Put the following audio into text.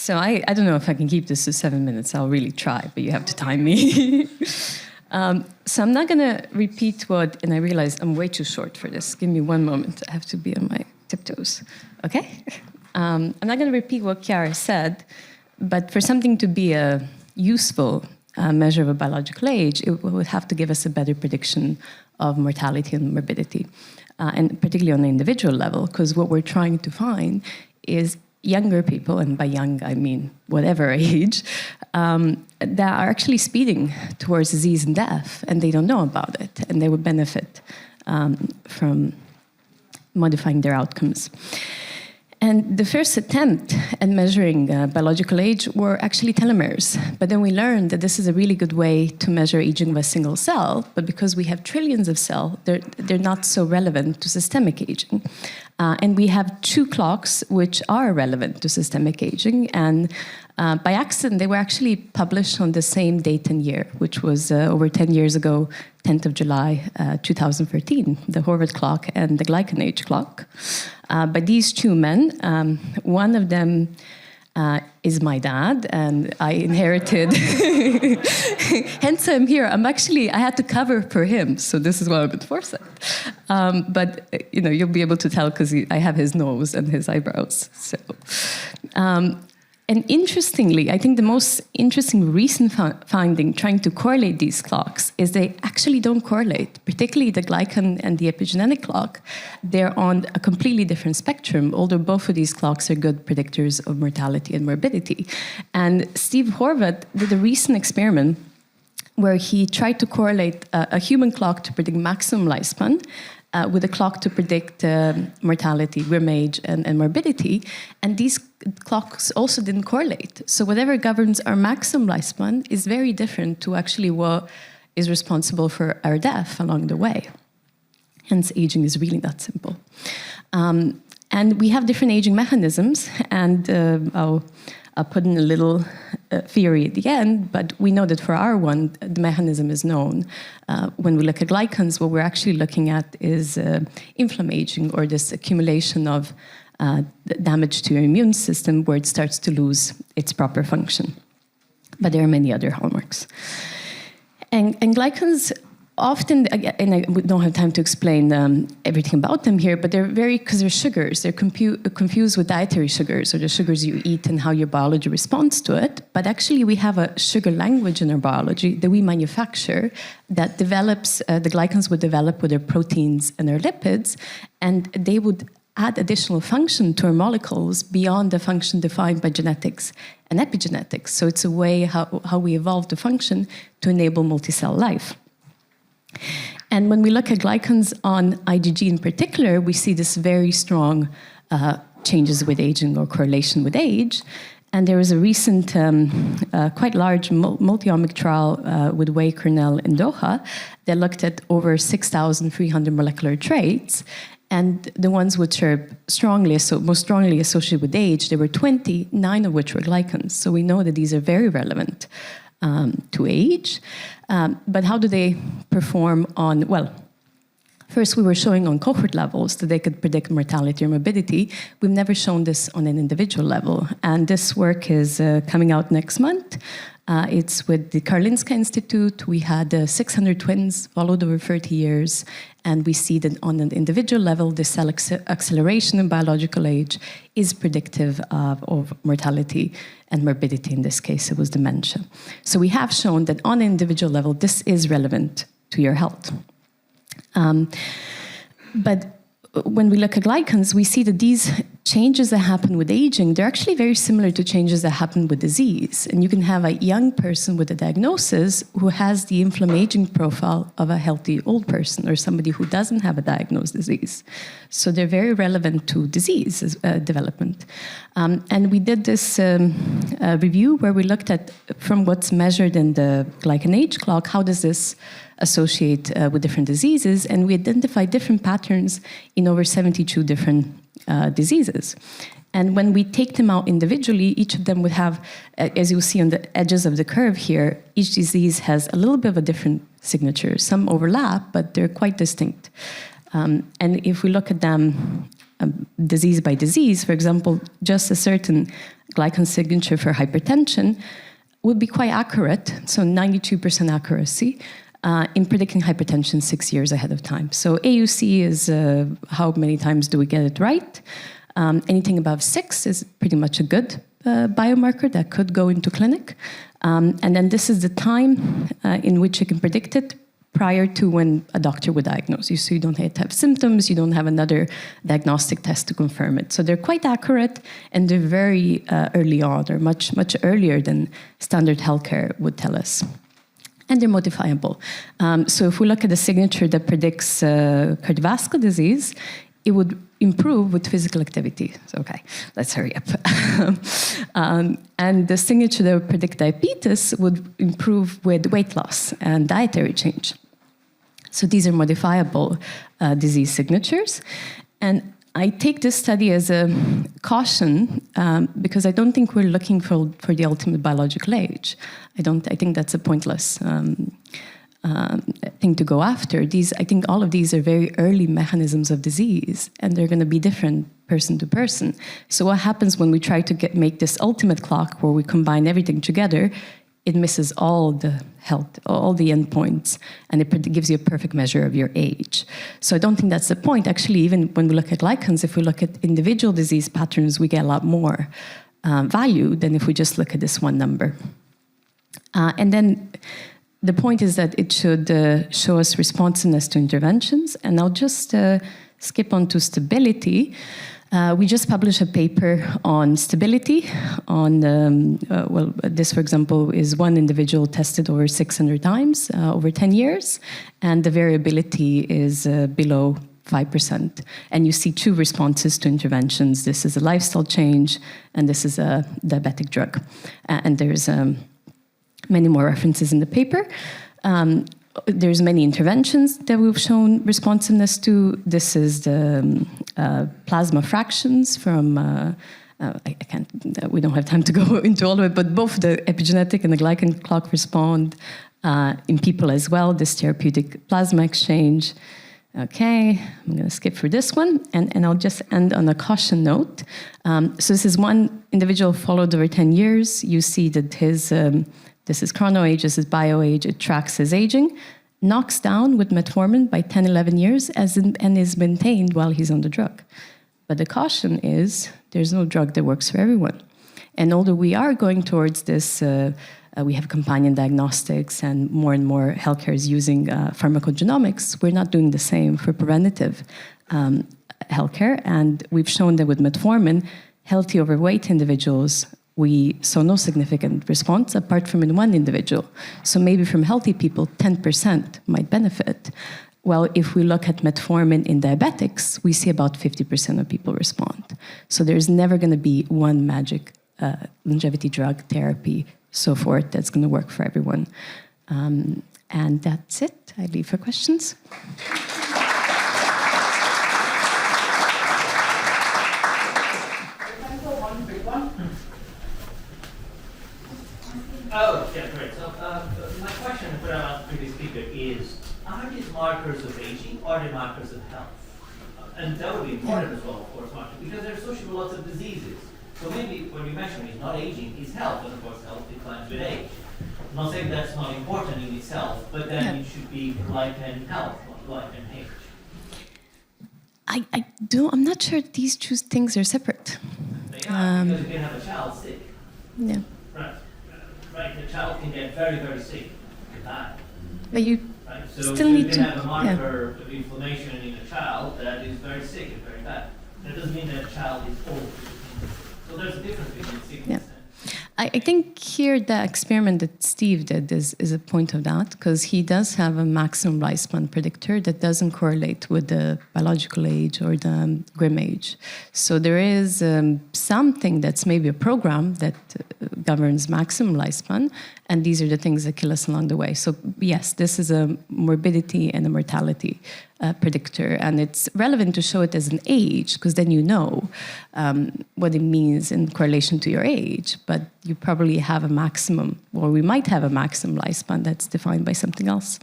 So I don't know if I can keep this to 7 minutes. I'll really try, but you have to time me. So I'm not going to repeat what, and I realize I'm way too short for this. Give me one moment. I have to be on my tiptoes. Okay? I'm not going to repeat what Chiara said, but for something to be a useful measure of a biological age, it would have to give us a better prediction of mortality and morbidity, and particularly on the individual level, because what we're trying to find is younger people, and by young I mean whatever age, that are actually speeding towards disease and death, and they don't know about it, and they would benefit from modifying their outcomes. And the first attempt at measuring biological age were actually telomeres. But then we learned that this is a really good way to measure aging of a single cell, but because we have trillions of cells, they're not so relevant to systemic aging. And we have two clocks which are relevant to systemic aging, and by accident, they were actually published on the same date and year, which was over 10 years ago, 10th of July, 2013, the Horvath clock and the Gleichen age clock. But these two men, one of them is my dad, and I inherited, hence I'm here. I had to cover for him, so this is why I'm at Foresight. But you'll be able to tell because I have his nose and his eyebrows. So. And interestingly, I think the most interesting recent finding trying to correlate these clocks is they actually don't correlate, particularly the Gleichen and the epigenetic clock. They're on a completely different spectrum, although both of these clocks are good predictors of mortality and morbidity. And Steve Horvath did a recent experiment where he tried to correlate a human clock to predict maximum lifespan with a clock to predict mortality, grim age, and morbidity. And these clocks also didn't correlate. So whatever governs our maximum lifespan is very different to actually what is responsible for our death along the way. Hence, aging is really that simple. And we have different aging mechanisms, and I'll put in a little theory at the end, but we know that for our one, the mechanism is known. When we look at glycans, what we're actually looking at is inflammation, or this accumulation of damage to your immune system where it starts to lose its proper function. But there are many other hallmarks. And glycans often, and I don't have time to explain everything about them here, but because they're sugars, they're confused with dietary sugars, or the sugars you eat and how your biology responds to it. But actually, we have a sugar language in our biology that we manufacture that develops, the glycans would develop with their proteins and their lipids, and they would add additional function to our molecules beyond the function defined by genetics and epigenetics. So it's a way how we evolve the function to enable multicell life. And when we look at glycans on IgG in particular, we see this very strong changes with aging or correlation with age. And there was a recent, quite large multi-omic trial with Wei Cornell in Doha that looked at over 6,300 molecular traits. And the ones which are most strongly associated with age, there were 20, 9 of which were glycans. So we know that these are very relevant to age. But how do they perform on, well, first we were showing on cohort levels that they could predict mortality or morbidity. We've never shown this on an individual level. And this work is coming out next month. It's with the Karolinska Institute. We had 600 twins followed over 30 years. And we see that on an individual level, the cell acceleration in biological age is predictive of mortality and morbidity. In this case, it was dementia. So we have shown that on an individual level, this is relevant to your health. But when we look at glycans, we see that these changes that happen with aging, they're actually very similar to changes that happen with disease. And you can have a young person with a diagnosis who has the inflammation profile of a healthy old person or somebody who doesn't have a diagnosed disease. So they're very relevant to disease development. And we did this review where we looked at, from what's measured in the glycan age clock, how does this associate with different diseases, and we identified different patterns in over 72 different diseases. And when we take them out individually, each of them would have, as you'll see on the edges of the curve here, each disease has a little bit of a different signature. Some overlap, but they're quite distinct. And if we look at them disease by disease, for example, just a certain glycan signature for hypertension would be quite accurate, so 92% accuracy, in predicting hypertension 6 years ahead of time. So AUC is how many times do we get it right. Anything above 6 is pretty much a good biomarker that could go into clinic. And then this is the time in which you can predict it prior to when a doctor would diagnose you. So you don't have to have symptoms, you don't have another diagnostic test to confirm it. So they're quite accurate, and they're very early on, or much, much earlier than standard healthcare would tell us. And they're modifiable. So if we look at the signature that predicts cardiovascular disease, it would improve with physical activity. So, okay, let's hurry up. And the signature that would predict diabetes would improve with weight loss and dietary change. So these are modifiable disease signatures. And I take this study as a caution because I don't think we're looking for the ultimate biological age. I think that's a pointless thing to go after. I think all of these are very early mechanisms of disease, and they're going to be different person to person. So what happens when we try to make this ultimate clock where we combine everything together? It misses all the health, all the endpoints, and it gives you a perfect measure of your age. So I don't think that's the point. Actually, even when we look at glycans, if we look at individual disease patterns, we get a lot more value than if we just look at this one number. And then the point is that it should show us responsiveness to interventions. And I'll just skip on to stability. We just published a paper on stability. This, for example, is one individual tested over 600 times over 10 years, and the variability is below 5%. And you see two responses to interventions. This is a lifestyle change, and this is a diabetic drug. And there's many more references in the paper. There's many interventions that we've shown responsiveness to. This is the plasma fractions from, we don't have time to go into all of it, but both the epigenetic and the glycan clock respond in people as well, this therapeutic plasma exchange. Okay, I'm going to skip through this one, and I'll just end on a caution note. So this is one individual followed over 10 years. You see that his this is chrono age, this is bio age, it tracks his aging, knocks down with metformin by 10, 11 years, and is maintained while he's on the drug. But the caution is there's no drug that works for everyone. And although we are going towards this, we have companion diagnostics and more healthcare is using pharmacogenomics, we're not doing the same for preventative healthcare. And we've shown that with metformin, healthy overweight individuals, we saw no significant response apart from in one individual. So maybe from healthy people, 10% might benefit. Well, if we look at metformin in diabetics, we see about 50% of people respond. So there's never going to be one magic longevity drug, therapy, so forth, that's going to work for everyone. And that's it. I leave for questions. Oh, yeah, great. So my question that I asked the previous speaker is, are these markers of aging or are they markers of health? And that would be important as well, of course, because they're associated with lots of diseases. So maybe when you mention it's not aging, it's health, and of course health declines with age. I'm not saying that's not important in itself, but then it should be life and health, not life and age. I'm not sure these two things are separate. They are, because you can have a child sick. Yeah. Right, the child can get very, very sick and die. But you right? So still need you to can have a marker of inflammation in a child that is very sick and very bad. That doesn't mean that a child is old. So there's a difference between sickness and... I think here the experiment that Steve did is a point of that, because he does have a maximum lifespan predictor that doesn't correlate with the biological age or the grim age. So there is something that's maybe a program that governs maximum lifespan, and these are the things that kill us along the way. So yes, this is a morbidity and a mortality predictor, and it's relevant to show it as an age, because then you know what it means in correlation to your age, but you probably have a maximum, or we might have a maximum lifespan that's defined by something else.